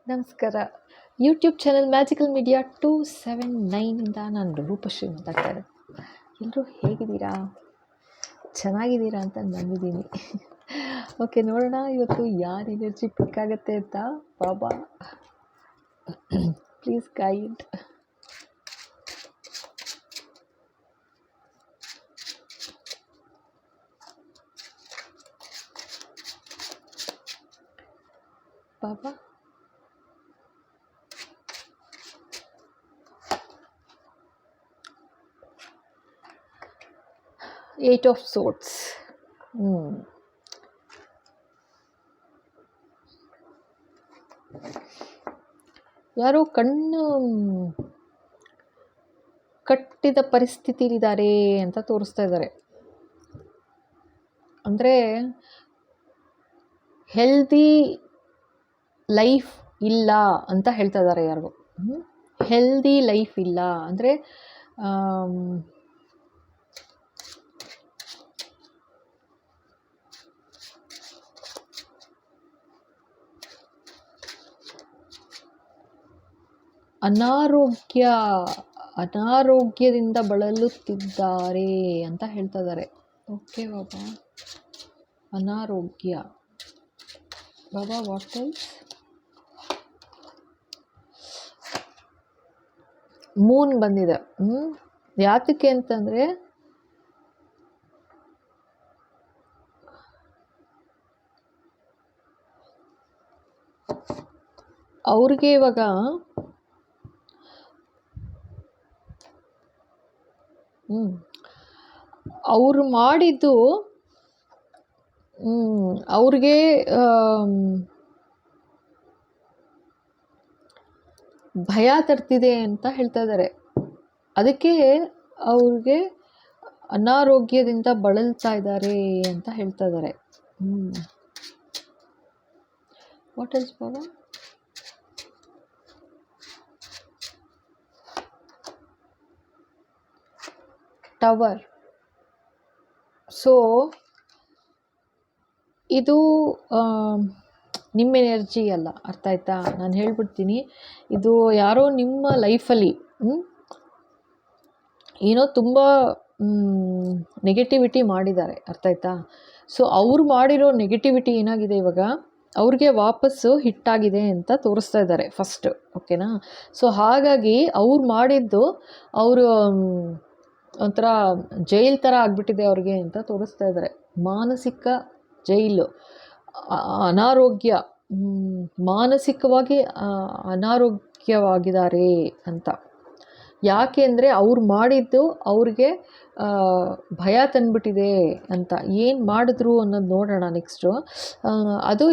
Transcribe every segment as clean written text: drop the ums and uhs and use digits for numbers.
ನಮಸ್ಕಾರ. YouTube channel magical media 279 ಇಂದ ನಾನು ರೂಪಶ್ರೀ ಮಾತಾಡ್ತಾ ಇರೋದು. ಎಲ್ಲರೂ ಹೇಗಿದ್ದೀರಾ? ಚೆನ್ನಾಗಿದ್ದೀರಾ ಅಂತ ನಂಬಿದ್ದೀನಿ. ಓಕೆ, ನೋಡೋಣ ಇವತ್ತು ಯಾರು ಎನರ್ಜಿ ಪಿಕ್ ಆಗುತ್ತೆ ಅಂತ. ಬಾಬಾ ಪ್ಲೀಸ್ ಗೈಡ್. ಬಾಬಾ ಏಟ್ ಆಫ್ ಸೋರ್ಟ್ಸ್. ಯಾರೋ ಕಣ್ಣು ಕಟ್ಟಿದ ಪರಿಸ್ಥಿತಿಲಿದ್ದಾರೆ ಅಂತ ತೋರಿಸ್ತಾ ಇದ್ದಾರೆ. ಅಂದರೆ ಹೆಲ್ದಿ ಲೈಫ್ ಇಲ್ಲ ಅಂತ ಹೇಳ್ತಾ ಇದ್ದಾರೆ ಯಾರಿಗೂ. ಹೆಲ್ದಿ ಲೈಫ್ ಇಲ್ಲ ಅಂದರೆ ಅನಾರೋಗ್ಯದಿಂದ ಬಳಲುತ್ತಿದ್ದಾರೆ ಅಂತ ಹೇಳ್ತಾ ಇದ್ದಾರೆ. ಓಕೆ ಬಾಬಾ, ಅನಾರೋಗ್ಯ. ಬಾಬಾ ವಾಟ್ ಎಲ್ಸ್? ಮೂನ್ ಬಂದಿದೆ. ಯಾತಕ್ಕೆ ಅಂತಂದರೆ ಅವ್ರಿಗೆ ಇವಾಗ ಅವರು ಮಾಡಿದ್ದು ಅವ್ರಿಗೆ ಭಯ ತರ್ತಿದೆ ಅಂತ ಹೇಳ್ತಾ ಇದ್ದಾರೆ. ಅದಕ್ಕೆ ಅವ್ರಿಗೆ ಅನಾರೋಗ್ಯದಿಂದ ಬಳಲ್ತಾ ಇದ್ದಾರೆ ಅಂತ ಹೇಳ್ತಾ ಇದ್ದಾರೆ. What else Baba? Tower. So ಇದು ನಿಮ್ಮ ಎನರ್ಜಿ ಅಲ್ಲ, ಅರ್ಥ ಆಯ್ತಾ? ನಾನು ಹೇಳ್ಬಿಡ್ತೀನಿ, ಇದು ಯಾರೋ ನಿಮ್ಮ ಲೈಫಲ್ಲಿ ಏನೋ ತುಂಬ ನೆಗೆಟಿವಿಟಿ ಮಾಡಿದ್ದಾರೆ, ಅರ್ಥ ಆಯ್ತಾ? ಸೊ ಅವ್ರು ಮಾಡಿರೋ ನೆಗೆಟಿವಿಟಿ ಏನಾಗಿದೆ, ಇವಾಗ ಅವ್ರಿಗೆ ವಾಪಸ್ಸು ಹಿಟ್ಟಾಗಿದೆ ಅಂತ ತೋರಿಸ್ತಾ ಇದ್ದಾರೆ ಫಸ್ಟ್. ಓಕೆನಾ? ಸೊ ಹಾಗಾಗಿ ಅವ್ರು ಮಾಡಿದ್ದು ಅವರು ಒಂಥರ ಜೈಲ್ ಥರ ಆಗಿಬಿಟ್ಟಿದೆ ಅವ್ರಿಗೆ ಅಂತ ತೋರಿಸ್ತಾ ಇದ್ದಾರೆ. ಮಾನಸಿಕ ಜೈಲು, ಅನಾರೋಗ್ಯ, ಮಾನಸಿಕವಾಗಿ ಅನಾರೋಗ್ಯವಾಗಿದ್ದಾರೆ ಅಂತ. ಯಾಕೆ ಅಂದರೆ ಅವ್ರು ಮಾಡಿದ್ದು ಅವ್ರಿಗೆ ಭಯ ತಂದುಬಿಟ್ಟಿದೆ ಅಂತ. ಏನು ಮಾಡಿದ್ರು ಅನ್ನೋದು ನೋಡೋಣ ನೆಕ್ಸ್ಟು. ಅದು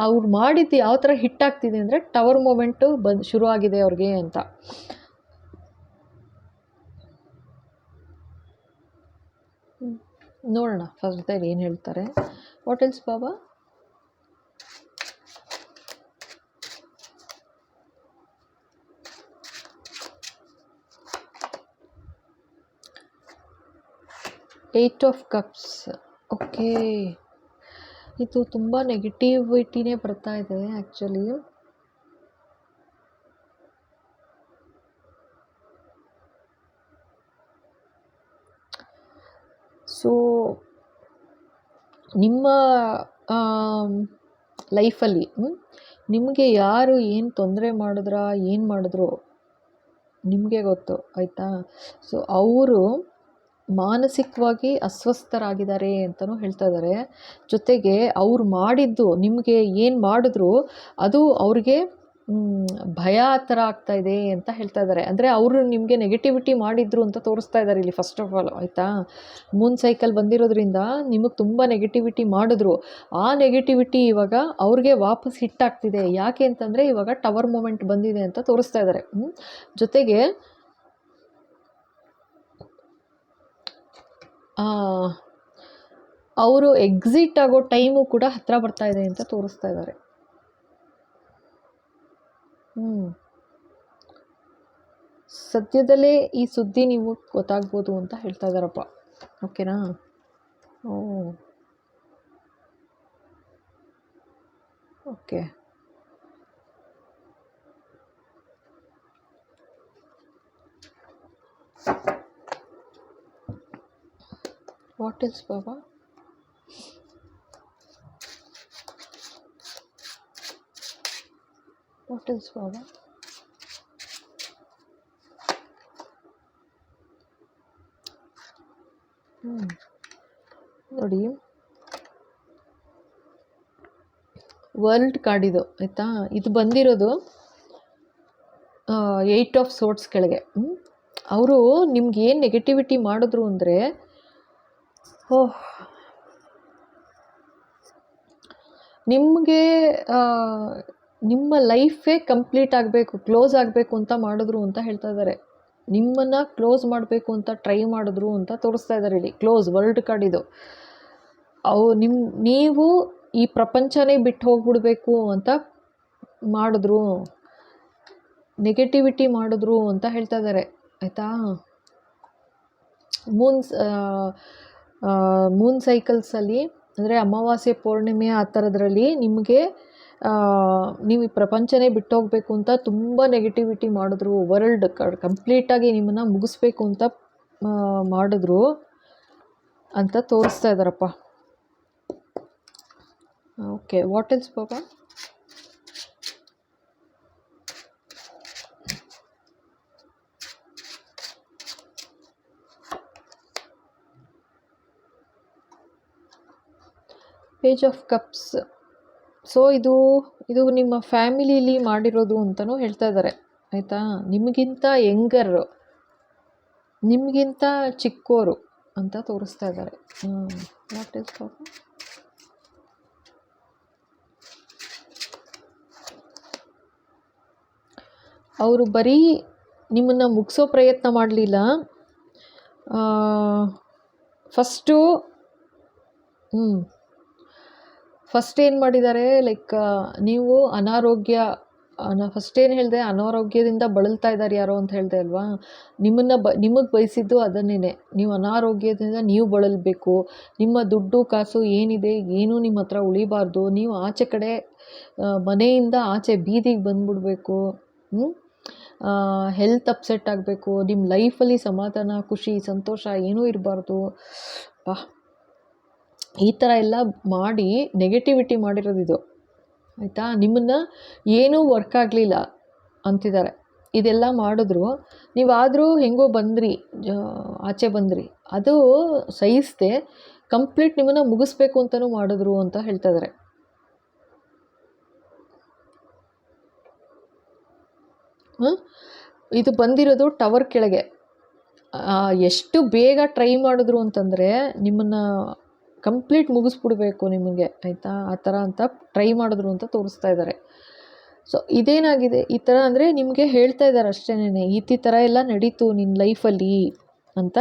ಅವ್ರು ಮಾಡಿದ್ದು ಯಾವ ಥರ ಹಿಟ್ಟಾಗ್ತಿದೆ ಅಂದರೆ ಟವರ್ ಮೂಮೆಂಟು ಶುರು ಆಗಿದೆ ಅವ್ರಿಗೆ ಅಂತ. ನೋಡೋಣ ಫಸ್ಟ್ ಏನು ಹೇಳ್ತಾರೆ. What else Baba? Eight of cups. Okay, ಇದು ತುಂಬ ನೆಗೆಟಿವಿಟಿನೇ ಬರ್ತಾ ಇದೆ ಆ್ಯಕ್ಚುಲಿ. ಸೊ ನಿಮ್ಮ ಲೈಫಲ್ಲಿ ನಿಮಗೆ ಯಾರು ಏನು ತೊಂದರೆ ಮಾಡಿದ್ರು ನಿಮಗೆ ಗೊತ್ತು, ಆಯಿತಾ? ಸೊ ಅವರು ಮಾನಸಿಕವಾಗಿ ಅಸ್ವಸ್ಥರಾಗಿದ್ದಾರೆ ಅಂತಲೂ ಹೇಳ್ತಾ ಇದ್ದಾರೆ. ಜೊತೆಗೆ ಅವ್ರು ಮಾಡಿದ್ದು, ನಿಮಗೆ ಏನು ಮಾಡಿದ್ರು ಅದು ಅವ್ರಿಗೆ ಭಯ ಥರ ಆಗ್ತಾ ಇದೆ ಅಂತ ಹೇಳ್ತಾ ಇದ್ದಾರೆ. ಅಂದರೆ ಅವರು ನಿಮಗೆ ನೆಗೆಟಿವಿಟಿ ಮಾಡಿದ್ರು ಅಂತ ತೋರಿಸ್ತಾ ಇದ್ದಾರೆ ಇಲ್ಲಿ ಫಸ್ಟ್ ಆಫ್ ಆಲ್, ಆಯಿತಾ? ಮೂನ್ ಸೈಕಲ್ ಬಂದಿರೋದ್ರಿಂದ ನಿಮಗೆ ತುಂಬ ನೆಗೆಟಿವಿಟಿ ಮಾಡಿದ್ರು. ಆ ನೆಗೆಟಿವಿಟಿ ಇವಾಗ ಅವ್ರಿಗೆ ವಾಪಸ್ ಹಿಟ್ಟಾಗ್ತಿದೆ. ಯಾಕೆ ಅಂತಂದರೆ ಇವಾಗ ಟವರ್ ಮೂಮೆಂಟ್ ಬಂದಿದೆ ಅಂತ ತೋರಿಸ್ತಾ ಇದ್ದಾರೆ. ಜೊತೆಗೆ ಅವರು ಎಕ್ಸಿಟ್ ಆಗೋ ಟೈಮು ಕೂಡ ಹತ್ತಿರ ಬರ್ತಾ ಇದೆ ಅಂತ ತೋರಿಸ್ತಾ ಇದ್ದಾರೆ. ಸದ್ಯದಲ್ಲೇ ಈ ಸುದ್ದಿ ನೀವು ಗೊತ್ತಾಗ್ಬೋದು ಅಂತ ಹೇಳ್ತಾ ಇದ್ದಾರಪ್ಪ. ಓಕೆನಾ? ಓಕೆ, ವಾಟ್ ಎಲ್ಸ್ ಬಾಬಾ? ವಾಟ್ ಎಲ್ಸ್ ಬಾಬಾ? ನೋಡಿ, ವರ್ಲ್ಡ್ ಕಾರ್ಡ್ ಇದು ಆಯಿತಾ. ಇದು ಬಂದಿರೋದು 8 ಆಫ್ ಸೋರ್ಟ್ಸ್ ಕೆಳಗೆ. ಅವರು ನಿಮ್ಗೆ ಏನು ನೆಗೆಟಿವಿಟಿ ಮಾಡಿದ್ರು ಅಂದರೆ, ನಿಮಗೆ ನಿಮ್ಮ ಲೈಫೇ ಕಂಪ್ಲೀಟ್ ಆಗಬೇಕು, ಕ್ಲೋಸ್ ಆಗಬೇಕು ಅಂತ ಮಾಡಿದ್ರು ಅಂತ ಹೇಳ್ತಾ ಇದ್ದಾರೆ. ನಿಮ್ಮನ್ನು ಕ್ಲೋಸ್ ಮಾಡಬೇಕು ಅಂತ ಟ್ರೈ ಮಾಡಿದ್ರು ಅಂತ ತೋರಿಸ್ತಾ ಇದ್ದಾರೆ ಇಲ್ಲಿ. ಕ್ಲೋಸ್ ವರ್ಲ್ಡ್ ಕಾರ್ಡ್ ಇದು. ನೀವು ಈ ಪ್ರಪಂಚನೇ ಬಿಟ್ಟು ಹೋಗ್ಬಿಡ್ಬೇಕು ಅಂತ ಮಾಡಿದ್ರು, ನೆಗೆಟಿವಿಟಿ ಮಾಡಿದ್ರು ಅಂತ ಹೇಳ್ತಾ ಇದ್ದಾರೆ ಆಯಿತಾ. ಮೂನ್ ಸೈಕಲ್ಸಲ್ಲಿ ಅಂದರೆ ಅಮಾವಾಸ್ಯೆ, ಪೌರ್ಣಿಮೆ ಆ ಥರದ್ರಲ್ಲಿ ನಿಮಗೆ ನೀವು ಈ ಪ್ರಪಂಚನೇ ಬಿಟ್ಟೋಗ್ಬೇಕು ಅಂತ ತುಂಬ ನೆಗೆಟಿವಿಟಿ ಮಾಡಿದ್ರು. ವರ್ಲ್ಡ್ ಕಂಪ್ಲೀಟಾಗಿ ನಿಮ್ಮನ್ನು ಮುಗಿಸ್ಬೇಕು ಅಂತ ಮಾಡಿದ್ರು ಅಂತ ತೋರಿಸ್ತಾ ಇದ್ದಾರಪ್ಪ. ಓಕೆ, ವಾಟ್ ಎಲ್ಸ್ ಬಾಬಾ? Page of cups. ಸೊ ಇದು ನಿಮ್ಮ ಫ್ಯಾಮಿಲಿಲಿ ಮಾಡಿರೋದು ಅಂತಲೂ ಹೇಳ್ತಾ ಇದ್ದಾರೆ ಆಯಿತಾ. ನಿಮಗಿಂತ ಯಂಗರು, ನಿಮಗಿಂತ ಚಿಕ್ಕೋರು ಅಂತ ತೋರಿಸ್ತಾ ಇದ್ದಾರೆ. ವಾಟ್ ಎಲ್ಸ್ ಬಾಬಾ? ಅವರು ಬರೀ ನಿಮ್ಮನ್ನು ಮುಗಿಸೋ ಪ್ರಯತ್ನ ಮಾಡಲಿಲ್ಲ. ಫಸ್ಟ್ ಏನು ಮಾಡಿದ್ದಾರೆ, ಲೈಕ್ ನೀವು ಫಸ್ಟ್ ಏನು ಹೇಳಿದೆ, ಅನಾರೋಗ್ಯದಿಂದ ಬಳಲ್ತಾ ಇದ್ದಾರೆ ಯಾರೋ ಅಂತ ಹೇಳಿದೆ ಅಲ್ವಾ. ನಿಮಗೆ ಬಯಸಿದ್ದು ಅದನ್ನೇ. ನೀವು ಅನಾರೋಗ್ಯದಿಂದ ನೀವು ಬಳಲಬೇಕು. ನಿಮ್ಮ ದುಡ್ಡು ಕಾಸು ಏನಿದೆ ಏನೂ ನಿಮ್ಮ ಹತ್ರ ಉಳಿಬಾರ್ದು. ನೀವು ಆಚೆ ಕಡೆ ಮನೆಯಿಂದ ಆಚೆ ಬೀದಿಗೆ ಬಂದುಬಿಡ್ಬೇಕು. ಹೆಲ್ತ್ ಅಪ್ಸೆಟ್ ಆಗಬೇಕು. ನಿಮ್ಮ ಲೈಫಲ್ಲಿ ಸಮಾಧಾನ, ಖುಷಿ, ಸಂತೋಷ ಏನೂ ಇರಬಾರ್ದು. ಈ ಥರ ಎಲ್ಲ ಮಾಡಿ ನೆಗೆಟಿವಿಟಿ ಮಾಡಿರೋದಿದು ಆಯಿತಾ. ನಿಮ್ಮನ್ನು ಏನೂ ವರ್ಕ್ ಆಗಲಿಲ್ಲ ಅಂತಿದ್ದಾರೆ. ಇದೆಲ್ಲ ಮಾಡಿದ್ರು, ನೀವಾದರೂ ಹೆಂಗೋ ಬಂದ್ರಿ, ಆಚೆ ಬಂದ್ರಿ. ಅದು ಸಹಿಸದೆ ಕಂಪ್ಲೀಟ್ ನಿಮ್ಮನ್ನು ಮುಗಿಸ್ಬೇಕು ಅಂತಲೂ ಮಾಡಿದ್ರು ಅಂತ ಹೇಳ್ತಾ ಇದ್ದಾರೆ. ಇದು ಬಂದಿರೋದು ಟವರ್ ಕೆಳಗೆ. ಎಷ್ಟು ಬೇಗ ಟ್ರೈ ಮಾಡಿದ್ರು ಅಂತಂದರೆ ನಿಮ್ಮನ್ನು ಕಂಪ್ಲೀಟ್ ಮುಗಿಸ್ಬಿಡ್ಬೇಕು ನಿಮಗೆ ಆಯಿತಾ. ಆ ಥರ ಅಂತ ಟ್ರೈ ಮಾಡಿದ್ರು ಅಂತ ತೋರಿಸ್ತಾ ಇದ್ದಾರೆ. ಸೊ ಇದೇನಾಗಿದೆ ಈ ಥರ ಅಂದರೆ ನಿಮಗೆ ಹೇಳ್ತಾ ಇದ್ದಾರೆ ಅಷ್ಟೇನೆ, ಈ ಥರ ಎಲ್ಲ ನಡೀತು ನಿನ್ನ ಲೈಫಲ್ಲಿ ಅಂತ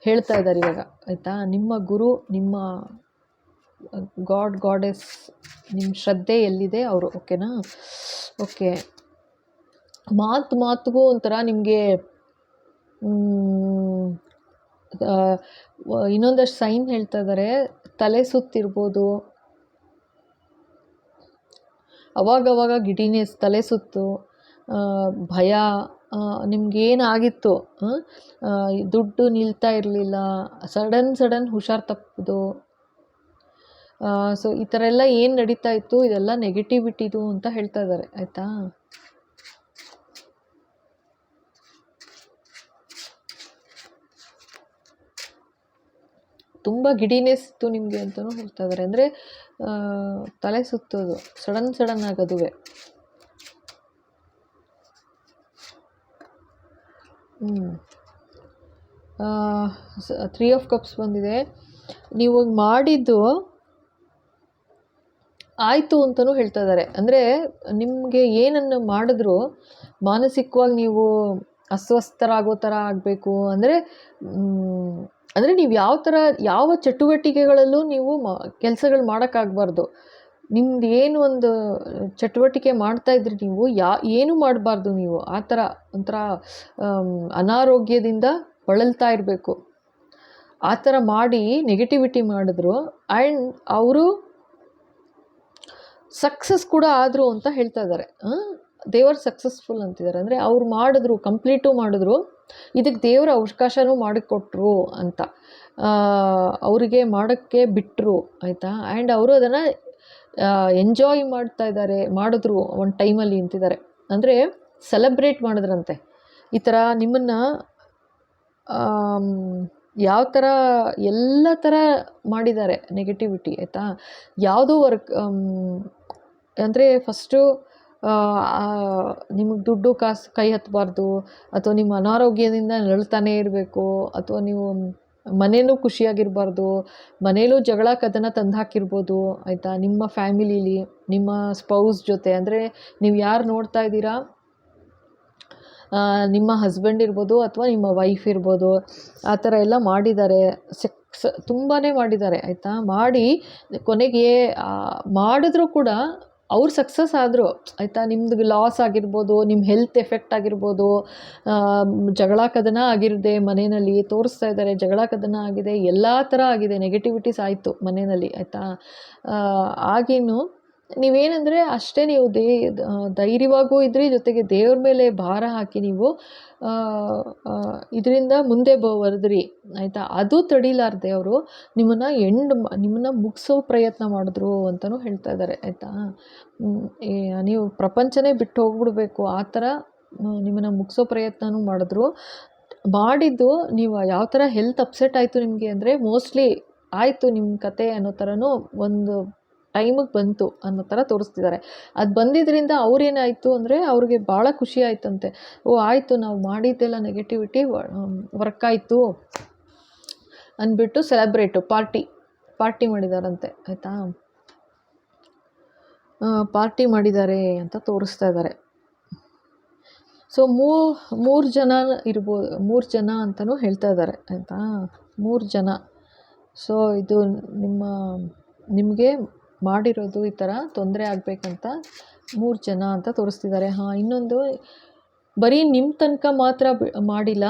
ಹೇಳ್ತಾ ಇದ್ದಾರೆ ಇವಾಗ ಆಯಿತಾ. ನಿಮ್ಮ ಗುರು, ನಿಮ್ಮ ಗಾಡೆಸ್, ನಿಮ್ಮ ಶ್ರದ್ಧೆ ಎಲ್ಲಿದೆ ಅವರು. ಓಕೆನಾ? ಓಕೆ, ಮಾತಿಗೂ ಒಂಥರ ನಿಮಗೆ ಇನ್ನೊಂದಷ್ಟು ಸೈನ್ ಹೇಳ್ತಾ ಇದ್ದಾರೆ. ತಲೆ ಸುತ್ತಿರ್ಬೋದು, ಅವಾಗವಾಗ ಗಿಡಿನೆಸ್, ತಲೆ ಸುತ್ತು, ಭಯ, ನಿಮ್ಗೇನಾಗಿತ್ತು, ದುಡ್ಡು ನಿಲ್ತಾ ಇರಲಿಲ್ಲ, ಸಡನ್ ಹುಷಾರು ತಪ್ಪೋದು. ಸೊ ಈ ಥರ ಎಲ್ಲ ಏನು ನಡೀತಾ ಇತ್ತು ಇದೆಲ್ಲ ನೆಗೆಟಿವಿಟಿದು ಅಂತ ಹೇಳ್ತಾ ಇದ್ದಾರೆ ಆಯಿತಾ. ತುಂಬ ಗಿಡಿನೆಸ್ ಇತ್ತು ನಿಮಗೆ ಅಂತಲೂ ಹೇಳ್ತಾ ಇದ್ದಾರೆ. ಅಂದರೆ ತಲೆ ಸುತ್ತೋದು, ಸಡನ್ ಆಗೋದುವೆ. 3 ಆಫ್ ಕಪ್ಸ್ ಬಂದಿದೆ. ನೀವು ಮಾಡಿದ್ದು ಆಯಿತು ಅಂತಲೂ ಹೇಳ್ತಾ ಇದ್ದಾರೆ. ಅಂದರೆ ನಿಮಗೆ ಏನನ್ನು ಮಾಡಿದ್ರು ಮಾನಸಿಕವಾಗಿ ನೀವು ಅಸ್ವಸ್ಥರಾಗೋ ಥರ ಆಗಬೇಕು. ಅಂದರೆ ನೀವು ಯಾವ ಚಟುವಟಿಕೆಗಳಲ್ಲೂ ನೀವು ಕೆಲಸಗಳು ಮಾಡೋಕ್ಕಾಗಬಾರ್ದು. ನಿಮ್ದು ಏನು ಒಂದು ಚಟುವಟಿಕೆ ಮಾಡ್ತಾಯಿದ್ರಿ ನೀವು ಏನೂ ಮಾಡಬಾರ್ದು. ನೀವು ಆ ಥರ ಒಂಥರ ಅನಾರೋಗ್ಯದಿಂದ ಬಳಲ್ತಾ ಇರಬೇಕು. ಆ ಥರ ಮಾಡಿ ನೆಗೆಟಿವಿಟಿ ಮಾಡಿದ್ರು. ಆ್ಯಂಡ್ ಅವರು ಸಕ್ಸಸ್ ಕೂಡ ಆದರು ಅಂತ ಹೇಳ್ತಾ ಇದ್ದಾರೆ. ದೇವರ್ ಸಕ್ಸಸ್ಫುಲ್ ಅಂತಿದ್ದಾರೆ. ಅಂದರೆ ಅವ್ರು ಮಾಡಿದ್ರು, ಕಂಪ್ಲೀಟು ಮಾಡಿದ್ರು, ಇದಕ್ಕೆ ದೇವರ ಅವಕಾಶನೂ ಮಾಡಿಕೊಟ್ರು ಅಂತ. ಅವರಿಗೆ ಮಾಡೋಕ್ಕೆ ಬಿಟ್ಟರು ಆಯಿತಾ. ಆ್ಯಂಡ್ ಅವರು ಅದನ್ನು ಎಂಜಾಯ್ ಮಾಡ್ತಾ ಇದ್ದಾರೆ, ಮಾಡಿದ್ರು ಒಂದು ಟೈಮಲ್ಲಿ ಅಂತಿದ್ದಾರೆ. ಅಂದರೆ ಸೆಲೆಬ್ರೇಟ್ ಮಾಡಿದ್ರಂತೆ. ಈ ಥರ ನಿಮ್ಮನ್ನು ಯಾವ ಥರ ಎಲ್ಲ ಥರ ಮಾಡಿದ್ದಾರೆ ನೆಗೆಟಿವಿಟಿ ಆಯಿತಾ. ಯಾವುದೋ ವರ್ಕ್ ಅಂದರೆ ಫಸ್ಟು ನಿಮಗೆ ದುಡ್ಡು ಕಾಸು ಕೈ ಹತ್ತಬಾರ್ದು, ಅಥವಾ ನಿಮ್ಮ ಅನಾರೋಗ್ಯದಿಂದ ನರಳ್ತಾನೇ ಇರಬೇಕು, ಅಥವಾ ನೀವು ಮನೇಲೂ ಖುಷಿಯಾಗಿರಬಾರ್ದು, ಮನೇಲೂ ಜಗಳ ಕದನ ತಂದು ಹಾಕಿರ್ಬೋದು ಆಯಿತಾ. ನಿಮ್ಮ ಫ್ಯಾಮಿಲೀಲಿ ನಿಮ್ಮ ಸ್ಪೌಸ್ ಜೊತೆ, ಅಂದರೆ ನೀವು ಯಾರು ನೋಡ್ತಾ ಇದ್ದೀರಾ, ನಿಮ್ಮ ಹಸ್ಬೆಂಡ್ ಇರ್ಬೋದು ಅಥವಾ ನಿಮ್ಮ ವೈಫ್ ಇರ್ಬೋದು, ಆ ಥರ ಎಲ್ಲ ಮಾಡಿದ್ದಾರೆ. ತುಂಬಾ ಮಾಡಿದ್ದಾರೆ ಆಯಿತಾ. ಮಾಡಿ ಕೊನೆಗೆ ಮಾಡಿದ್ರೂ ಕೂಡ ಅವ್ರು ಸಕ್ಸಸ್ ಆದರು ಆಯಿತಾ. ನಿಮ್ಮದು ಲಾಸ್ ಆಗಿರ್ಬೋದು, ನಿಮ್ಮ ಹೆಲ್ತ್ ಎಫೆಕ್ಟ್ ಆಗಿರ್ಬೋದು, ಜಗಳ ಕದನ ಆಗಿರದೆ ಮನೆಯಲ್ಲಿ ತೋರಿಸ್ತಾ ಇದ್ದಾರೆ, ಜಗಳ ಕದನ ಆಗಿದೆ, ಎಲ್ಲ ಥರ ಆಗಿದೆ, ನೆಗೆಟಿವಿಟೀಸ್ ಆಯಿತು ಮನೆಯಲ್ಲಿ ಆಯಿತಾ. ಆಗಿನ್ನು ನೀವೇನಂದರೆ ಅಷ್ಟೇ ನೀವು ಧೈರ್ಯವಾಗೂ ಇದ್ರಿ, ಜೊತೆಗೆ ದೇವ್ರ ಮೇಲೆ ಭಾರ ಹಾಕಿ ನೀವು ಇದರಿಂದ ಮುಂದೆ ಬರೆದ್ರಿ ಆಯಿತಾ. ಅದು ತಡಿಲಾರ್ದೆ ಅವರು ನಿಮ್ಮನ್ನು ಮುಗಿಸೋ ಪ್ರಯತ್ನ ಮಾಡಿದ್ರು ಅಂತಲೂ ಹೇಳ್ತಾ ಇದ್ದಾರೆ ಆಯಿತಾ. ನೀವು ಪ್ರಪಂಚನೇ ಬಿಟ್ಟು ಹೋಗ್ಬಿಡ್ಬೇಕು ಆ ಥರ ನಿಮ್ಮನ್ನು ಮುಗಿಸೋ ಪ್ರಯತ್ನನೂ ಮಾಡಿದ್ದು. ನೀವು ಯಾವ ಥರ ಹೆಲ್ತ್ ಅಪ್ಸೆಟ್ ಆಯಿತು ನಿಮಗೆ ಅಂದರೆ, ಮೋಸ್ಟ್ಲಿ ಆಯಿತು ನಿಮ್ಮ ಕತೆ ಅನ್ನೋ ಥರನೂ ಒಂದು ಟೈಮಿಗೆ ಬಂತು ಅನ್ನೋ ಥರ ತೋರಿಸ್ತಿದ್ದಾರೆ. ಅದು ಬಂದಿದ್ದರಿಂದ ಅವ್ರೇನಾಯಿತು ಅಂದರೆ ಅವ್ರಿಗೆ ಭಾಳ ಖುಷಿ ಆಯ್ತಂತೆ. ಓ ಆಯಿತು, ನಾವು ಮಾಡಿದ್ದೆಲ್ಲ ನೆಗೆಟಿವಿಟಿ ವರ್ಕ್ ಆಯಿತು ಅಂದ್ಬಿಟ್ಟು ಪಾರ್ಟಿ ಮಾಡಿದಾರಂತೆ ಆಯಿತಾ. ಪಾರ್ಟಿ ಮಾಡಿದ್ದಾರೆ ಅಂತ ತೋರಿಸ್ತಾ ಇದ್ದಾರೆ. ಸೊ ಮೂರು ಜನ ಇರ್ಬೋದು, 3 ಜನ ಅಂತಲೂ ಹೇಳ್ತಾ ಇದ್ದಾರೆ ಆಯಿತಾ. 3 ಜನ. ಸೊ ಇದು ನಿಮಗೆ ಮಾಡಿರೋದು ಈ ಥರ ತೊಂದರೆ ಆಗಬೇಕಂತ 3 ಜನ ಅಂತ ತೋರಿಸ್ತಿದ್ದಾರೆ. ಇನ್ನೊಂದು ಬರೀ ನಿಮ್ಮ ತನಕ ಮಾತ್ರ ಮಾಡಿಲ್ಲ,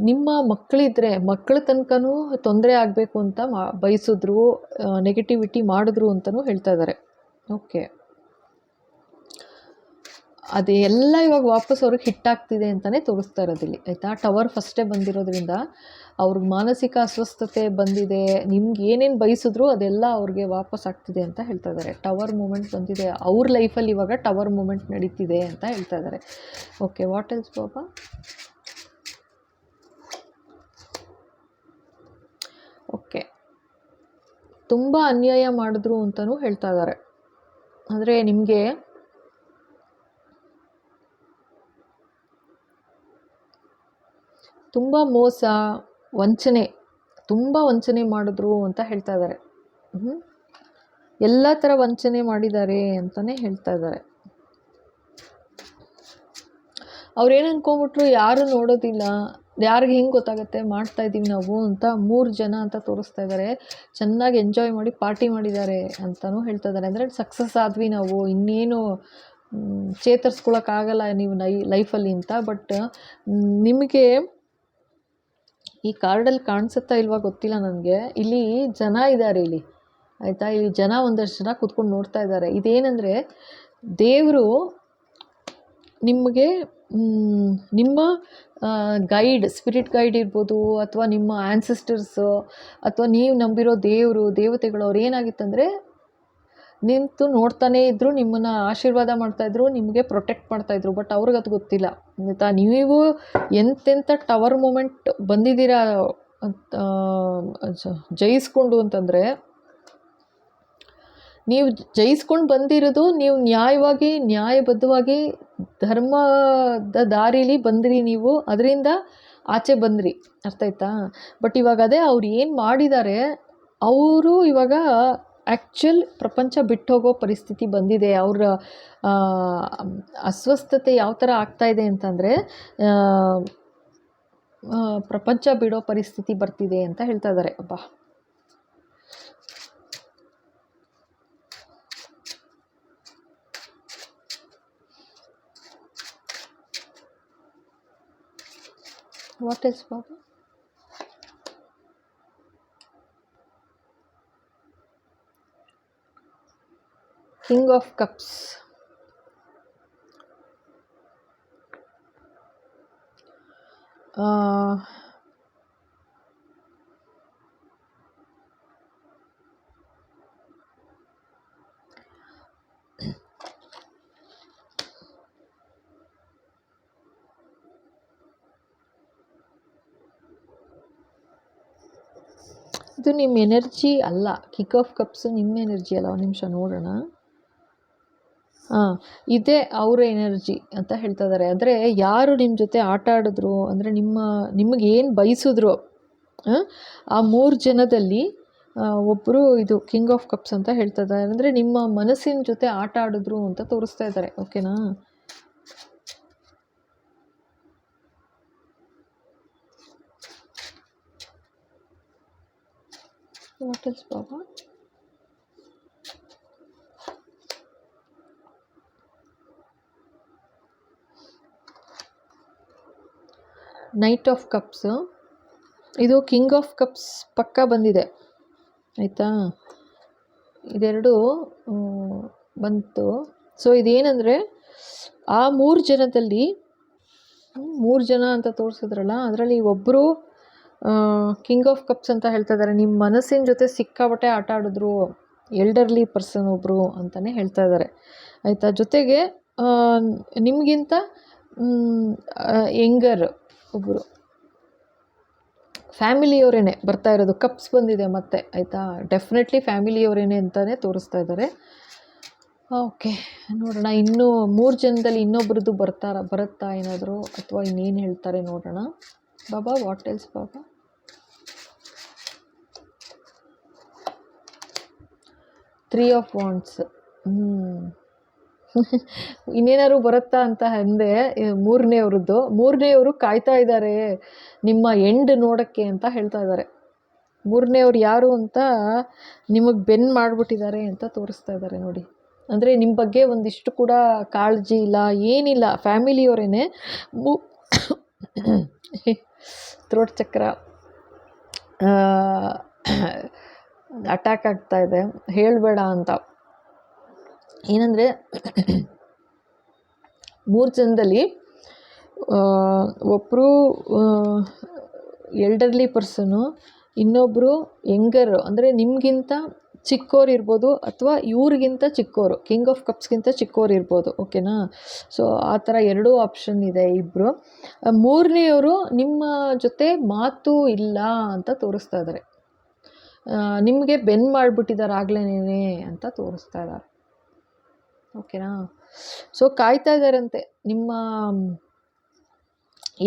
ನಿಮ್ಮ ಮಕ್ಕಳಿದ್ರೆ ಮಕ್ಕಳ ತನಕನೂ ತೊಂದರೆ ಆಗಬೇಕು ಅಂತ ಬಯಸಿದ್ರು, ನೆಗೆಟಿವಿಟಿ ಮಾಡಿದ್ರು ಅಂತಲೂ ಹೇಳ್ತಾ ಇದ್ದಾರೆ. ಓಕೆ, ಅದೆಲ್ಲ ಇವಾಗ ವಾಪಸ್ ಅವ್ರಿಗೆ ಹಿಟ್ಟಾಗ್ತಿದೆ ಅಂತಲೇ ತೋರಿಸ್ತಾ ಇರೋದಿಲ್ಲಿ ಆಯಿತಾ. ಟವರ್ ಫಸ್ಟೇ ಬಂದಿರೋದ್ರಿಂದ ಅವ್ರಿಗೆ ಮಾನಸಿಕ ಅಸ್ವಸ್ಥತೆ ಬಂದಿದೆ. ನಿಮ್ಗೆ ಏನೇನು ಬಯಸಿದ್ರು ಅದೆಲ್ಲ ಅವ್ರಿಗೆ ವಾಪಸ್ ಆಗ್ತಿದೆ ಅಂತ ಹೇಳ್ತಾ ಇದ್ದಾರೆ. ಟವರ್ ಮೂಮೆಂಟ್ ಬಂದಿದೆ ಅವ್ರ ಲೈಫಲ್ಲಿ, ಇವಾಗ ಟವರ್ ಮೂಮೆಂಟ್ ನಡೀತಿದೆ ಅಂತ ಹೇಳ್ತಾ ಇದ್ದಾರೆ. Okay, what else Baba? Okay, ತುಂಬ ಅನ್ಯಾಯ ಮಾಡಿದ್ರು ಅಂತಲೂ ಹೇಳ್ತಾ ಇದ್ದಾರೆ. ಅಂದರೆ ನಿಮಗೆ ತುಂಬ ಮೋಸ, ತುಂಬ ವಂಚನೆ ಮಾಡಿದ್ರು ಅಂತ ಹೇಳ್ತಾ ಇದ್ದಾರೆ. ಎಲ್ಲ ಥರ ವಂಚನೆ ಮಾಡಿದ್ದಾರೆ ಅಂತಲೇ ಹೇಳ್ತಾ ಇದ್ದಾರೆ. ಅವ್ರೇನು ಅನ್ಕೊಂಬಿಟ್ರು, ಯಾರು ನೋಡೋದಿಲ್ಲ, ಯಾರಿಗೆ ಹೆಂಗೆ ಗೊತ್ತಾಗುತ್ತೆ ಮಾಡ್ತಾ ಇದ್ದೀವಿ ನಾವು ಅಂತ 3 ಜನ ಅಂತ ತೋರಿಸ್ತಾ ಇದ್ದಾರೆ. ಚೆನ್ನಾಗಿ ಎಂಜಾಯ್ ಮಾಡಿ ಪಾರ್ಟಿ ಮಾಡಿದ್ದಾರೆ ಅಂತಲೂ ಹೇಳ್ತಾ ಇದ್ದಾರೆ. ಅಂದರೆ ಸಕ್ಸಸ್ ಆದ್ವಿ ನಾವು, ಇನ್ನೇನು ಚೇತರಿಸ್ಕೊಳಕ್ಕಾಗಲ್ಲ ನೀವು ಲೈಫಲ್ಲಿ ಅಂತ. ಬಟ್ ನಿಮಗೆ ಈ ಕಾರ್ಡಲ್ಲಿ ಕಾಣಿಸುತ್ತಾ ಇಲ್ವಾ ಗೊತ್ತಿಲ್ಲ ನನಗೆ. ಇಲ್ಲಿ ಜನ ಇದ್ದಾರೆ ಇಲ್ಲಿ ಆಯಿತಾ. ಇಲ್ಲಿ ಒಂದಷ್ಟು ಜನ ಕೂತ್ಕೊಂಡು ನೋಡ್ತಾ ಇದ್ದಾರೆ. ಇದೇನೆಂದರೆ ದೇವರು ನಿಮಗೆ ನಿಮ್ಮ ಸ್ಪಿರಿಟ್ ಗೈಡ್ ಇರ್ಬೋದು, ಅಥವಾ ನಿಮ್ಮ ಆ್ಯನ್ಸೆಸ್ಟರ್ಸು, ಅಥವಾ ನೀವು ನಂಬಿರೋ ದೇವತೆಗಳು ಅವ್ರು ಏನಾಗಿತ್ತಂದರೆ ನಿಂತು ನೋಡ್ತಾನೇ ಇದ್ದರು, ನಿಮ್ಮನ್ನು ಆಶೀರ್ವಾದ ಮಾಡ್ತಾಯಿದ್ರು, ನಿಮಗೆ ಪ್ರೊಟೆಕ್ಟ್ ಮಾಡ್ತಾಯಿದ್ರು. ಬಟ್ ಅವ್ರಿಗೆ ಅದು ಗೊತ್ತಿಲ್ಲ ಆಯಿತಾ. ನೀವು ಎಂತೆಂಥ ಟವರ್ ಮೂಮೆಂಟ್ ಬಂದಿದ್ದೀರಾ ಜಯಿಸ್ಕೊಂಡು ಅಂತಂದರೆ, ನೀವು ಜಯಿಸ್ಕೊಂಡು ಬಂದಿರೋದು ನೀವು ನ್ಯಾಯಬದ್ಧವಾಗಿ ಧರ್ಮದ ದಾರಿಲಿ ಬಂದ್ರಿ, ನೀವು ಅದರಿಂದ ಆಚೆ ಬಂದ್ರಿ, ಅರ್ಥ ಆಯ್ತಾ. ಬಟ್ ಇವಾಗ ಅದೇ ಅವ್ರು ಏನು ಮಾಡಿದ್ದಾರೆ, ಅವರು ಇವಾಗ ಆ್ಯಕ್ಚುಲ್ ಪ್ರಪಂಚ ಬಿಟ್ಟೋಗೋ ಪರಿಸ್ಥಿತಿ ಬಂದಿದೆ. ಅವರ ಅಸ್ವಸ್ಥತೆ ಯಾವ ಥರ ಆಗ್ತಾಯಿದೆ ಅಂತಂದರೆ ಪ್ರಪಂಚ ಬಿಡೋ ಪರಿಸ್ಥಿತಿ ಬರ್ತಿದೆ ಅಂತ ಹೇಳ್ತಾ ಇದ್ದಾರೆ. ಅಬ್ಬಾ, what else Baba? King of cups. ಆ, ಇದು ನಿಮ್ಮ ಎನರ್ಜಿ ಅಲ್ಲ. ಕಿಕ್ ಆಫ್ ಕಪ್ಸ್ ನಿಮ್ಮ ಎನರ್ಜಿ ಅಲ್ಲ. ಒಂದು ನಿಮಿಷ ನೋಡೋಣ. ಹಾಂ, ಇದೇ ಅವರ ಎನರ್ಜಿ ಅಂತ ಹೇಳ್ತಾ ಇದ್ದಾರೆ. ಅಂದರೆ ಯಾರು ನಿಮ್ಮ ಜೊತೆ ಆಟ ಆಡಿದ್ರು, ಅಂದರೆ ನಿಮಗೇನು ಬಯಸಿದ್ರು, ಆ 3 ಜನದಲ್ಲಿ ಒಬ್ಬರು ಇದು ಕಿಂಗ್ ಆಫ್ ಕಪ್ಸ್ ಅಂತ ಹೇಳ್ತಾ ಇದ್ದಾರೆ. ಅಂದರೆ ನಿಮ್ಮ ಮನಸ್ಸಿನ ಜೊತೆ ಆಟ ಆಡಿದ್ರು ಅಂತ ತೋರಿಸ್ತಾ ಇದ್ದಾರೆ. ಓಕೆನಾ? What else Baba? Knight of cups, ಇದು ಕಿಂಗ್ ಆಫ್ ಕಪ್ಸ್ ಪಕ್ಕ ಬಂದಿದೆ ಆಯಿತಾ. ಇದೆರಡು ಬಂತು. ಸೊ ಇದೇನೆಂದರೆ ಆ 3 ಜನದಲ್ಲಿ 3 ಜನ ಅಂತ ತೋರಿಸಿದ್ರಲ್ಲ, ಅದರಲ್ಲಿ ಒಬ್ಬರು ಕಿಂಗ್ ಆಫ್ ಕಪ್ಸ್ ಅಂತ ಹೇಳ್ತಾ ಇದ್ದಾರೆ. ನಿಮ್ಮ ಮನಸ್ಸಿನ ಜೊತೆ ಸಿಕ್ಕಾಪಟ್ಟೆ ಆಟ ಆಡಿದ್ರು, ಎಲ್ಡರ್ಲಿ ಪರ್ಸನ್ ಒಬ್ಬರು ಅಂತಲೇ ಹೇಳ್ತಾ ಇದ್ದಾರೆ ಆಯಿತಾ. ಜೊತೆಗೆ ನಿಮಗಿಂತ ಯಂಗರ್ ಒಬ್ಬರು ಫ್ಯಾಮಿಲಿಯವರೇನೆ ಬರ್ತಾ ಇರೋದು. ಕಪ್ಸ್ ಬಂದಿದೆ ಮತ್ತೆ ಆಯಿತಾ. ಡೆಫಿನೆಟ್ಲಿ ಫ್ಯಾಮಿಲಿಯವರೇನೆ ಅಂತಲೇ ತೋರಿಸ್ತಾ ಇದ್ದಾರೆ. ಓಕೆ, ನೋಡೋಣ. ಇನ್ನೂ 3 ಜನದಲ್ಲಿ ಇನ್ನೊಬ್ರದ್ದು ಬರುತ್ತಾ ಏನಾದರೂ, ಅಥವಾ ಇನ್ನೇನು ಹೇಳ್ತಾರೆ ನೋಡೋಣ. ಬಾಬಾ, ವಾಟ್ ಎಲ್ಸ್ ಬಾಬಾ? Three of wands. ಇನ್ನೇನಾದ್ರು ಬರುತ್ತಾ ಅಂತ ಅಂದೆ. 3ನೇಯವರು ಕಾಯ್ತಾ ಇದ್ದಾರೆ ನಿಮ್ಮ ಎಂಡ್ ನೋಡೋಕ್ಕೆ ಅಂತ ಹೇಳ್ತಾ ಇದ್ದಾರೆ. 3ನೇಯವ್ರು ಯಾರು ಅಂತ ನಿಮಗೆ ಬೆನ್ ಮಾಡಿಬಿಟ್ಟಿದ್ದಾರೆ ಅಂತ ತೋರಿಸ್ತಾ ಇದ್ದಾರೆ ನೋಡಿ. ಅಂದರೆ ನಿಮ್ಮ ಬಗ್ಗೆ ಒಂದಿಷ್ಟು ಕೂಡ ಕಾಳಜಿ ಇಲ್ಲ, ಏನಿಲ್ಲ. ಫ್ಯಾಮಿಲಿಯವರೇನೆ ಥ್ರೋಟ್ ಚಕ್ರ ಅಟ್ಯಾಕ್ ಆಗ್ತಾ ಇದೆ, ಹೇಳಬೇಡ ಅಂತ. ಏನಂದರೆ 3 ಜನದಲ್ಲಿ ಒಬ್ಬರು ಎಲ್ಡರ್ಲಿ ಪರ್ಸನು, ಇನ್ನೊಬ್ಬರು ಯಂಗರು, ಅಂದರೆ ನಿಮಗಿಂತ ಚಿಕ್ಕೋರು ಇರ್ಬೋದು, ಅಥವಾ ಇವ್ರಿಗಿಂತ ಚಿಕ್ಕೋರು, ಕಿಂಗ್ ಆಫ್ ಕಪ್ಸ್ಗಿಂತ ಚಿಕ್ಕೋರು ಇರ್ಬೋದು. ಓಕೆನಾ? ಸೊ ಆ ಥರ 2 ಆಪ್ಷನ್ ಇದೆ. ಇಬ್ಬರು 3ನೇಯವರು ನಿಮ್ಮ ಜೊತೆ ಮಾತು ಇಲ್ಲ ಅಂತ ತೋರಿಸ್ತಾ ಇದ್ದಾರೆ. ನಿಮಗೆ ಬೆನ್ ಮಾಡಿಬಿಟ್ಟಿದ್ದಾರೆ ಆಗ್ಲೇನೇ ಅಂತ ತೋರಿಸ್ತಾ ಇದ್ದಾರೆ. ಓಕೆನಾ? ಸೊ ಕಾಯ್ತಾ ಇದ್ದಾರಂತೆ, ನಿಮ್ಮ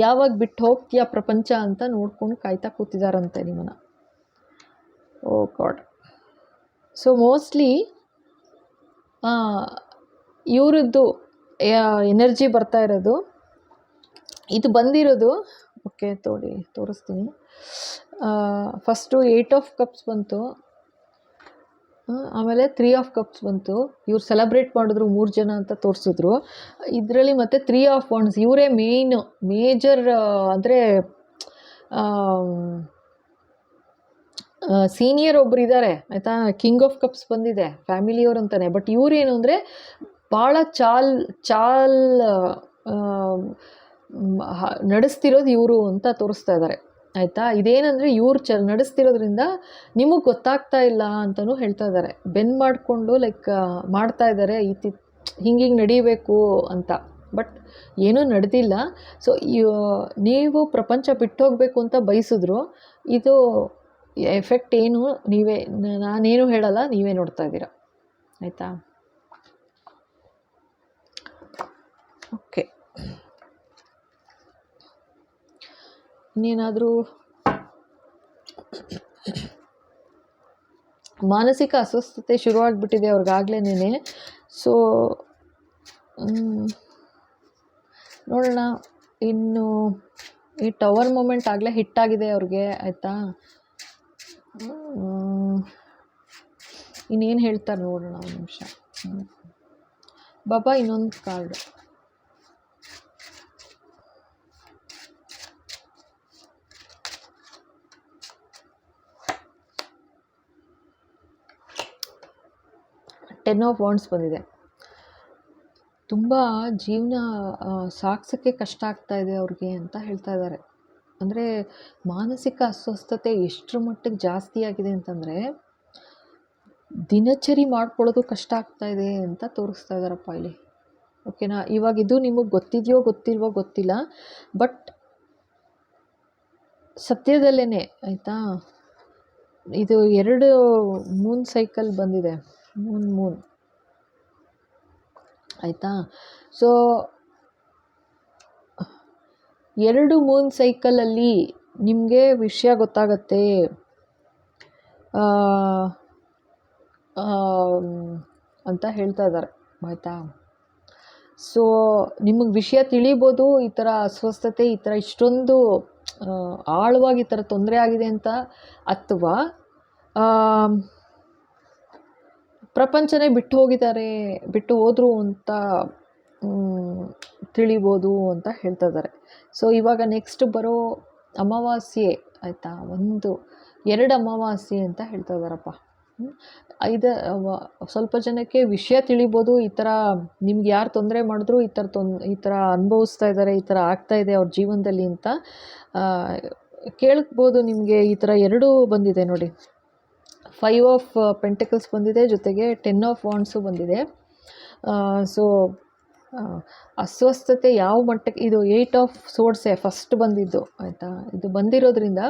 ಯಾವಾಗ ಬಿಟ್ಟು ಹೋಗ್ತೀಯಾ ಪ್ರಪಂಚ ಅಂತ ನೋಡ್ಕೊಂಡು ಕಾಯ್ತಾ ಕೂತಿದ್ದಾರಂತೆ ನಿಮ್ಮನ್ನು. ಓ ಗಾಡ್. ಸೊ ಮೋಸ್ಟ್ಲಿ ಇವರದ್ದು ಎನರ್ಜಿ ಬರ್ತಾ ಇರೋದು, ಇದು ಬಂದಿರೋದು. ಓಕೆ, ತೋರಿಸ್ತೀನಿ. ಫಸ್ಟು 8 ಆಫ್ ಕಪ್ಸ್ ಬಂತು, ಆಮೇಲೆ 3 ಆಫ್ ಕಪ್ಸ್ ಬಂತು. ಇವ್ರು ಸೆಲೆಬ್ರೇಟ್ ಮಾಡಿದ್ರು 3 ಜನ ಅಂತ ತೋರಿಸಿದ್ರು. ಇದರಲ್ಲಿ ಮತ್ತೆ 3 ಆಫ್ ವಾಂಡ್ಸ್, ಇವರೇ ಮೇಜರ್, ಅಂದರೆ ಸೀನಿಯರ್ ಒಬ್ರು ಇದ್ದಾರೆ ಆಯಿತಾ. ಕಿಂಗ್ ಆಫ್ ಕಪ್ಸ್ ಬಂದಿದೆ, ಫ್ಯಾಮಿಲಿಯವ್ರು ಅಂತಾನೆ. ಬಟ್ ಇವರೇನು ಅಂದರೆ ಭಾಳ ಚಾಲ್ ನಡೆಸ್ತಿರೋದು ಇವರು ಅಂತ ತೋರಿಸ್ತಾ ಇದ್ದಾರೆ ಆಯಿತಾ. ಇದೇನಂದರೆ ಇವ್ರು ನಡೆಸ್ತಿರೋದ್ರಿಂದ ನಿಮಗೆ ಗೊತ್ತಾಗ್ತಾ ಇಲ್ಲ ಅಂತಲೂ ಹೇಳ್ತಾ ಇದ್ದಾರೆ. ಬೆನ್ ಮಾಡಿಕೊಂಡು ಮಾಡ್ತಾ ಇದ್ದಾರೆ, ಹಿಂಗೆ ನಡೀಬೇಕು ಅಂತ. ಬಟ್ ಏನೂ ನಡೆದಿಲ್ಲ. ಸೊ ನೀವು ಪ್ರಪಂಚ ಬಿಟ್ಟು ಹೋಗಬೇಕು ಅಂತ ಬಯಸಿದ್ರು, ಇದು ಎಫೆಕ್ಟ್ ಏನು ನಾನೇನು ಹೇಳಲ್ಲ, ನೀವೇ ನೋಡ್ತಾ ಇದ್ದೀರಾ ಆಯಿತಾ. ಓಕೆ, ಇನ್ನೇನಾದರೂ ಮಾನಸಿಕ ಅಸ್ವಸ್ಥತೆ ಶುರುವಾಗ್ಬಿಟ್ಟಿದೆ ಅವ್ರಿಗಾಗ್ಲೇನೆ. ಸೊ ನೋಡೋಣ. ಇನ್ನು ಈ ಟವರ್ ಮೂಮೆಂಟ್ ಆಗಲೇ ಹಿಟ್ಟಾಗಿದೆ ಅವ್ರಿಗೆ ಆಯಿತಾ. ಇನ್ನೇನು ಹೇಳ್ತಾರೆ ನೋಡೋಣ. ಒಂದು ನಿಮಿಷ ಬಾಬಾ, ಇನ್ನೊಂದು ಕಾರ್ಡ್. ಟೆನ್ ಆಫ್ ವಾಂಡ್ಸ್ ಬಂದಿದೆ. ತುಂಬ ಜೀವನ ಸಾಗಿಸೋಕ್ಕೆ ಕಷ್ಟ ಆಗ್ತಾ ಇದೆ ಅವ್ರಿಗೆ ಅಂತ ಹೇಳ್ತಾ ಇದ್ದಾರೆ. ಅಂದರೆ ಮಾನಸಿಕ ಅಸ್ವಸ್ಥತೆ ಎಷ್ಟರ ಮಟ್ಟಿಗೆ ಜಾಸ್ತಿ ಆಗಿದೆ ಅಂತಂದರೆ ದಿನಚರಿ ಮಾಡ್ಕೊಳ್ಳೋದು ಕಷ್ಟ ಆಗ್ತಾಯಿದೆ ಅಂತ ತೋರಿಸ್ತಾ ಇದ್ದಾರಪ್ಪ ಇಲ್ಲಿ. ಓಕೆನಾ. ಇವಾಗ ಇದು ನಿಮಗೆ ಗೊತ್ತಿದೆಯೋ ಗೊತ್ತಿಲ್ವೋ ಗೊತ್ತಿಲ್ಲ, ಬಟ್ ಸತ್ಯದಲ್ಲೇ ಆಯಿತಾ. ಇದು 2 ಮೂನ್ ಸೈಕಲ್ ಬಂದಿದೆ, ಮೂನ್ ಆಯಿತಾ. ಸೊ 2 ಮೂನ್ ಸೈಕಲಲ್ಲಿ ನಿಮಗೆ ವಿಷಯ ಗೊತ್ತಾಗತ್ತೆ ಅಂತ ಹೇಳ್ತಾ ಇದ್ದಾರೆ, ಆಯಿತಾ. ಸೊ ನಿಮಗೆ ವಿಷಯ ತಿಳಿಬೋದು, ಈ ಥರ ಅಸ್ವಸ್ಥತೆ, ಈ ಥರ ಇಷ್ಟೊಂದು ಆಳವಾಗಿ ಈ ಥರ ತೊಂದರೆ ಆಗಿದೆ ಅಂತ, ಅಥವಾ ಪ್ರಪಂಚನೇ ಬಿಟ್ಟು ಹೋದರು ಅಂತ ತಿಳಿಬೋದು ಅಂತ ಹೇಳ್ತಾ ಇದ್ದಾರೆ. ಸೊ ಇವಾಗ ನೆಕ್ಸ್ಟ್ ಬರೋ ಅಮಾವಾಸ್ಯೆ ಆಯಿತಾ, 2 ಅಮಾವಾಸ್ಯೆ ಅಂತ ಹೇಳ್ತಾ ಇದ್ದಾರಪ್ಪ. ಸ್ವಲ್ಪ ಜನಕ್ಕೆ ವಿಷಯ ತಿಳಿಬೋದು, ಈ ಥರ ನಿಮ್ಗೆ ಯಾರು ತೊಂದರೆ ಮಾಡಿದ್ರು ಈ ಥರ ಅನುಭವಿಸ್ತಾ ಇದ್ದಾರೆ, ಈ ಥರ ಆಗ್ತಾಯಿದೆ ಅವ್ರ ಜೀವನದಲ್ಲಿ ಅಂತ ಕೇಳ್ಬೋದು. ನಿಮಗೆ ಈ ಥರ 2 ಬಂದಿದೆ ನೋಡಿ, 5 ಆಫ್ ಪೆಂಟಿಕಲ್ಸ್ ಬಂದಿದೆ, ಜೊತೆಗೆ 10 ಆಫ್ ವಾಂಡ್ಸು ಬಂದಿದೆ. ಸೊ ಅಸ್ವಸ್ಥತೆ ಯಾವ ಮಟ್ಟಕ್ಕೆ, ಇದು 8 ಆಫ್ ಸೋರ್ಡ್ಸೇ ಫಸ್ಟ್ ಬಂದಿದ್ದು ಆಯಿತಾ. ಇದು ಬಂದಿರೋದ್ರಿಂದ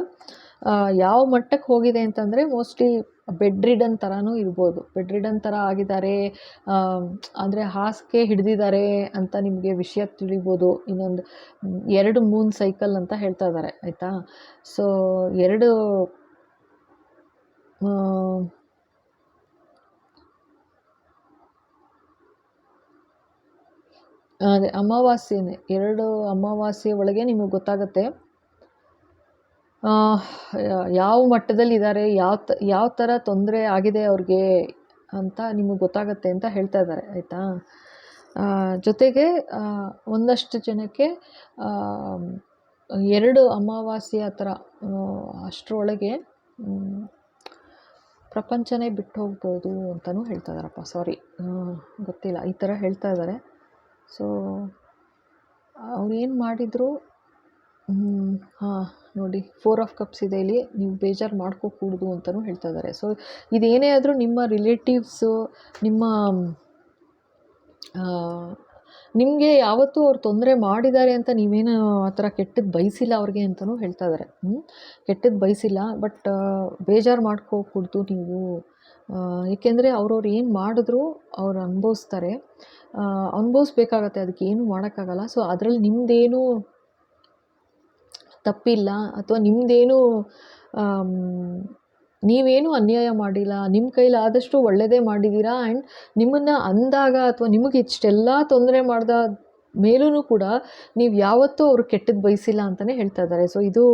ಯಾವ ಮಟ್ಟಕ್ಕೆ ಹೋಗಿದೆ ಅಂತಂದರೆ ಮೋಸ್ಟ್ಲಿ ಬೆಡ್ ರಿಡನ್ ಥರನೂ ಇರ್ಬೋದು, ಬೆಡ್ ರಿಡನ್ ಥರ ಆಗಿದ್ದಾರೆ, ಅಂದರೆ ಹಾಸಿಗೆ ಹಿಡಿದಿದ್ದಾರೆ ಅಂತ ನಿಮಗೆ ವಿಷಯ ತಿಳಿಬೋದು. ಇನ್ನೊಂದು 2 ಮೂನ್ ಸೈಕಲ್ ಅಂತ ಹೇಳ್ತಾ ಇದ್ದಾರೆ ಆಯಿತಾ. ಸೊ 2 ಅದೇ ಅಮಾವಾಸ್ಯೆನೇ, 2 ಅಮಾವಾಸ್ಯೆ ಒಳಗೆ ನಿಮಗೆ ಗೊತ್ತಾಗುತ್ತೆ ಯಾವ ಮಟ್ಟದಲ್ಲಿದ್ದಾರೆ, ಯಾವ ಥರ ತೊಂದರೆ ಆಗಿದೆ ಅವ್ರಿಗೆ ಅಂತ ನಿಮಗೆ ಗೊತ್ತಾಗುತ್ತೆ ಅಂತ ಹೇಳ್ತಾ ಇದ್ದಾರೆ ಆಯಿತಾ. ಜೊತೆಗೆ ಒಂದಷ್ಟು ಜನಕ್ಕೆ 2 ಅಮಾವಾಸ್ಯೆ ಆ ಥರ ಅಷ್ಟರೊಳಗೆ ಪ್ರಪಂಚನೇ ಬಿಟ್ಟು ಹೋಗ್ಬೋದು ಅಂತಲೂ ಹೇಳ್ತಾ ಇದ್ದಾರಪ್ಪ. ಸಾರಿ, ಗೊತ್ತಿಲ್ಲ, ಈ ಥರ ಹೇಳ್ತಾ ಇದ್ದಾರೆ. ಸೊ ಅವ್ರು ಏನು ಮಾಡಿದರು, ಹಾಂ ನೋಡಿ 4 ಆಫ್ ಕಪ್ಸ್ ಇದೆ ಇಲ್ಲಿ, ನೀವು ಬೇಜಾರು ಮಾಡ್ಕೋಕೂಡ್ದು ಅಂತಲೂ ಹೇಳ್ತಾ ಇದ್ದಾರೆ. ಸೊ ಇದೇನೇ ಆದರೂ ನಿಮ್ಮ ರಿಲೇಟಿವ್ಸು, ನಿಮಗೆ ಯಾವತ್ತೂ ಅವ್ರು ತೊಂದರೆ ಮಾಡಿದ್ದಾರೆ ಅಂತ ನೀವೇನು ಆ ಥರ ಕೆಟ್ಟದ್ದು ಬಯಸಿಲ್ಲ ಅವ್ರಿಗೆ ಅಂತಲೂ ಹೇಳ್ತಾ ಇದ್ದಾರೆ. ಕೆಟ್ಟದ್ದು ಬಯಸಿಲ್ಲ, ಬಟ್ ಬೇಜಾರು ಮಾಡ್ಕೋಕೂಡ್ದು ನೀವು, ಏಕೆಂದರೆ ಅವ್ರವ್ರು ಏನು ಮಾಡಿದ್ರು ಅವ್ರು ಅನುಭವಿಸ್ಬೇಕಾಗತ್ತೆ, ಅದಕ್ಕೆ ಏನು ಮಾಡೋಕ್ಕಾಗಲ್ಲ. ಸೊ ಅದರಲ್ಲಿ ನಿಮ್ಮದೇನು ತಪ್ಪಿಲ್ಲ, ಅಥವಾ ನಿಮ್ಮದೇನು ನೀವೇನು ಅನ್ಯಾಯ ಮಾಡಿಲ್ಲ, ನಿಮ್ಮ ಕೈಲಾದಷ್ಟು ಒಳ್ಳೆಯದೇ ಮಾಡಿದ್ದೀರಾ. ಆ್ಯಂಡ್ ನಿಮ್ಮನ್ನು ಅಂದಾಗ ಅಥವಾ ನಿಮಗೆ ಇಷ್ಟೆಲ್ಲ ತೊಂದರೆ ಮಾಡಿದ ಮೇಲೂ ಕೂಡ ನೀವು ಯಾವತ್ತೂ ಅವರು ಕೆಟ್ಟದ್ದು ಬಯಸಿಲ್ಲ ಅಂತಲೇ ಹೇಳ್ತಾ ಇದ್ದಾರೆ. ಸೊ ಇದು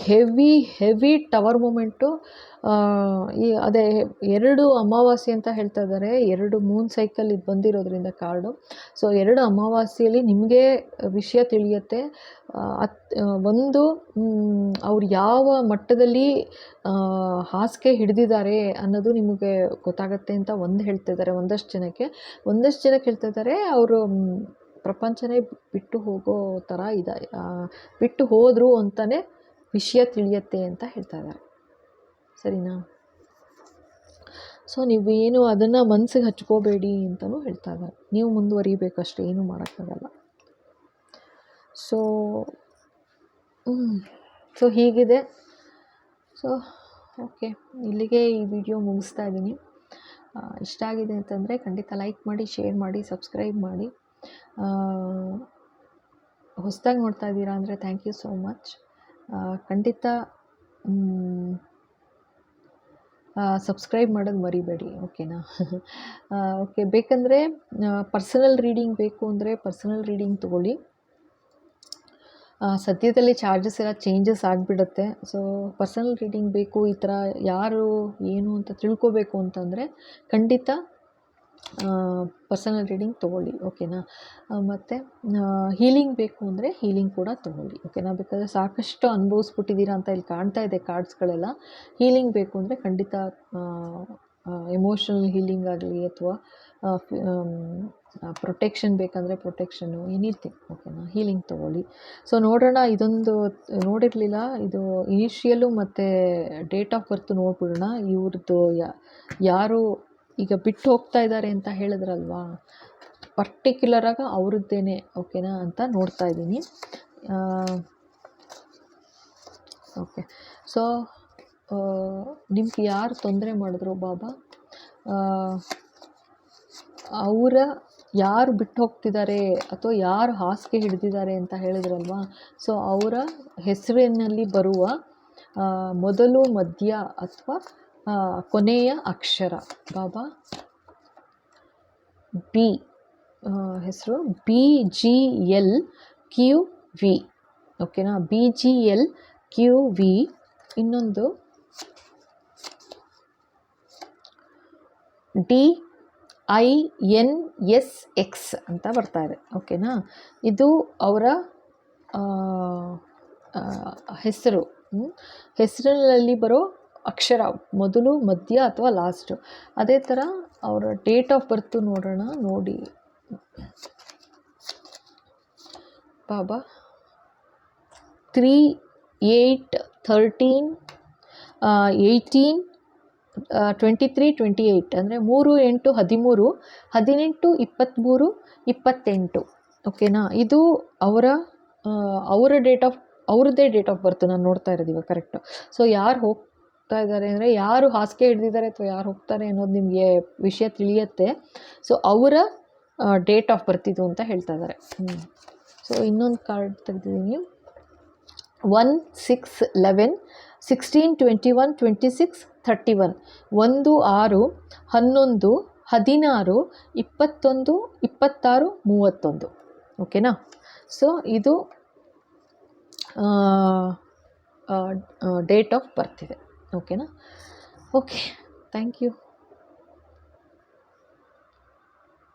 ಹೆವಿ ಟವರ್ ಮೂಮೆಂಟು. ಅದೇ 2 ಅಮಾವಾಸ್ಯೆ ಅಂತ ಹೇಳ್ತಾ ಇದ್ದಾರೆ, 2 ಮೂನ್ ಸೈಕಲ್ ಇದು ಬಂದಿರೋದ್ರಿಂದ ಕಾರ್ಡು. ಸೊ 2 ಅಮಾವಾಸ್ಯೆಯಲ್ಲಿ ನಿಮಗೆ ವಿಷಯ ತಿಳಿಯುತ್ತೆ. ಒಂದು ಅವ್ರು ಯಾವ ಮಟ್ಟದಲ್ಲಿ ಹಾಸಿಗೆ ಹಿಡಿದಿದ್ದಾರೆ ಅನ್ನೋದು ನಿಮಗೆ ಗೊತ್ತಾಗತ್ತೆ ಅಂತ ಹೇಳ್ತಿದ್ದಾರೆ ಒಂದಷ್ಟು ಜನಕ್ಕೆ ಹೇಳ್ತಾ ಇದ್ದಾರೆ. ಅವರು ಪ್ರಪಂಚನೇ ಬಿಟ್ಟು ಹೋಗೋ ಥರ ಇದೆ, ಬಿಟ್ಟು ಹೋದರು ಅಂತಲೇ ವಿಷಯ ತಿಳಿಯುತ್ತೆ ಅಂತ ಹೇಳ್ತಾ ಇದ್ದಾರೆ. ಸರಿನಾ. ಸೊ ನೀವೇನು ಅದನ್ನು ಮನಸ್ಸಿಗೆ ಹಚ್ಕೋಬೇಡಿ ಅಂತಲೂ ಹೇಳ್ತಾ ಇದ್ದಾರೆ. ನೀವು ಮುಂದುವರಿಬೇಕಷ್ಟೇ, ಏನೂ ಮಾಡೋಕ್ಕಾಗಲ್ಲ. ಸೊ ಹೀಗಿದೆ. ಸೊ ಓಕೆ, ಇಲ್ಲಿಗೆ ಈ ವಿಡಿಯೋ ಮುಗಿಸ್ತಾ ಇದ್ದೀನಿ. ಇಷ್ಟ ಆಗಿದೆ ಅಂತಂದರೆ ಖಂಡಿತ ಲೈಕ್ ಮಾಡಿ, ಶೇರ್ ಮಾಡಿ, ಸಬ್ಸ್ಕ್ರೈಬ್ ಮಾಡಿ. ಹೊಸದಾಗಿ ನೋಡ್ತಾ ಇದ್ದೀರಾ ಅಂದರೆ ಥ್ಯಾಂಕ್ ಯು ಸೋ ಮಚ್. ಖಂಡಿತ ಸಬ್ಸ್ಕ್ರೈಬ್ ಮಾಡೋದು ಮರಿಬೇಡಿ, ಓಕೆನಾ. ಓಕೆ, ಬೇಕಂದರೆ ಪರ್ಸನಲ್ ರೀಡಿಂಗ್ ಬೇಕು ಅಂದರೆ ಪರ್ಸನಲ್ ರೀಡಿಂಗ್ ತೊಗೊಳ್ಳಿ. ಸದ್ಯದಲ್ಲಿ ಚಾರ್ಜಸ್ ಎಲ್ಲ ಚೇಂಜಸ್ ಆಗಿಬಿಡುತ್ತೆ. ಸೊ ಪರ್ಸನಲ್ ರೀಡಿಂಗ್ ಬೇಕು, ಈ ಥರ ಯಾರು ಏನು ಅಂತ ತಿಳ್ಕೊಬೇಕು ಅಂತಂದರೆ ಖಂಡಿತ ಪರ್ಸನಲ್ ರೀಡಿಂಗ್ ತೊಗೊಳ್ಳಿ, ಓಕೆನಾ. ಮತ್ತು ಹೀಲಿಂಗ್ ಬೇಕು ಅಂದರೆ ಹೀಲಿಂಗ್ ಕೂಡ ತೊಗೊಳ್ಳಿ, ಓಕೆನಾ. ಬೇಕಾದರೆ ಸಾಕಷ್ಟು ಅನುಭವಿಸ್ಬಿಟ್ಟಿದ್ದೀರಾ ಅಂತ ಇಲ್ಲಿ ಕಾಣ್ತಾ ಇದೆ ಕಾರ್ಡ್ಸ್ಗಳೆಲ್ಲ. ಹೀಲಿಂಗ್ ಬೇಕು ಅಂದರೆ ಖಂಡಿತ ಎಮೋಷ್ನಲ್ ಹೀಲಿಂಗ್ ಆಗಲಿ ಅಥವಾ ಪ್ರೊಟೆಕ್ಷನ್ ಬೇಕಂದರೆ ಪ್ರೊಟೆಕ್ಷನು, ಎನಿಥಿಂಗ್. ಓಕೆನಾ, ಹೀಲಿಂಗ್ ತೊಗೊಳ್ಳಿ. ಸೊ ನೋಡೋಣ, ಇದೊಂದು ನೋಡಿರಲಿಲ್ಲ, ಇದು ಇನಿಷಿಯಲು ಮತ್ತು ಡೇಟ್ ಆಫ್ ಬರ್ತ್ ನೋಡ್ಬಿಡೋಣ. ಇವ್ರದ್ದು ಯಾರು ಈಗ ಬಿಟ್ಟು ಹೋಗ್ತಾ ಇದ್ದಾರೆ ಅಂತ ಹೇಳಿದ್ರಲ್ವಾ, ಪರ್ಟಿಕ್ಯುಲರಾಗಿ ಅವ್ರದ್ದೇನೆ, ಓಕೆನಾ ಅಂತ ನೋಡ್ತಾ ಇದ್ದೀನಿ. ಓಕೆ, ಸೊ ನಿಮ್ಗೆ ಯಾರು ತೊಂದರೆ ಮಾಡಿದ್ರು ಬಾಬಾ, ಅವರ ಯಾರು ಬಿಟ್ಟು ಹೋಗ್ತಿದ್ದಾರೆ ಅಥವಾ ಯಾರು ಹಾಸಿಗೆ ಹಿಡಿದಿದ್ದಾರೆ ಅಂತ ಹೇಳಿದ್ರಲ್ವಾ, ಸೊ ಅವರ ಹೆಸರಿನಲ್ಲಿ ಬರುವ ಮೊದಲು, ಮಧ್ಯ ಅಥವಾ ಕೊನೆಯ ಅಕ್ಷರ ಬಾಬಾ ಬಿ, ಹೆಸರು BGLQV. ಓಕೆನಾ, BGLQV. ಇನ್ನೊಂದು DINSX ಅಂತ ಬರ್ತಾ ಇದೆ. ಓಕೆನಾ, ಇದು ಅವರ ಹೆಸರು, ಹೆಸರಿನಲ್ಲಿ ಬರೋ ಅಕ್ಷರ, ಮೊದಲು, ಮಧ್ಯ ಅಥವಾ ಲಾಸ್ಟು. ಅದೇ ಥರ ಅವರ ಡೇಟ್ ಆಫ್ ಬರ್ತು ನೋಡೋಣ. ನೋಡಿ ಬಾಬಾ 3/8/13/18 ಅಂದರೆ 3/8/13, 18/23/28. ಓಕೆನಾ, ಇದು ಅವ್ರದ್ದೇ ಡೇಟ್ ಆಫ್ ಬರ್ತ್ ನಾನು ನೋಡ್ತಾ ಇರೋದು ಇವಾಗ ಕರೆಕ್ಟು. ಸೊ ಯಾರು ಹೋಗ್ತಾ ಇದ್ದಾರೆ ಅಂದರೆ, ಯಾರು ಹಾಸಿಗೆ ಹಿಡಿದಿದ್ದಾರೆ ಅಥವಾ ಯಾರು ಹೋಗ್ತಾರೆ ಅನ್ನೋದು ನಿಮಗೆ ವಿಷಯ ತಿಳಿಯುತ್ತೆ. ಸೊ ಅವರ ಡೇಟ್ ಆಫ್ ಬರ್ತ್ ಇದು ಅಂತ ಹೇಳ್ತಾ ಇದ್ದಾರೆ. ಸೊ ಇನ್ನೊಂದು ಕಾರ್ಡ್ ತೆಗೆದಿದ್ದೀನಿ. 1/6/11/16/21/26/31 1/6/11/16/21/26/31. ಓಕೆನಾ, ಸೊ ಇದು ಡೇಟ್ ಆಫ್ ಬರ್ತ್ ಇದೆ. ಓಕೆನಾ, ಓಕೆ, ಥ್ಯಾಂಕ್ ಯು.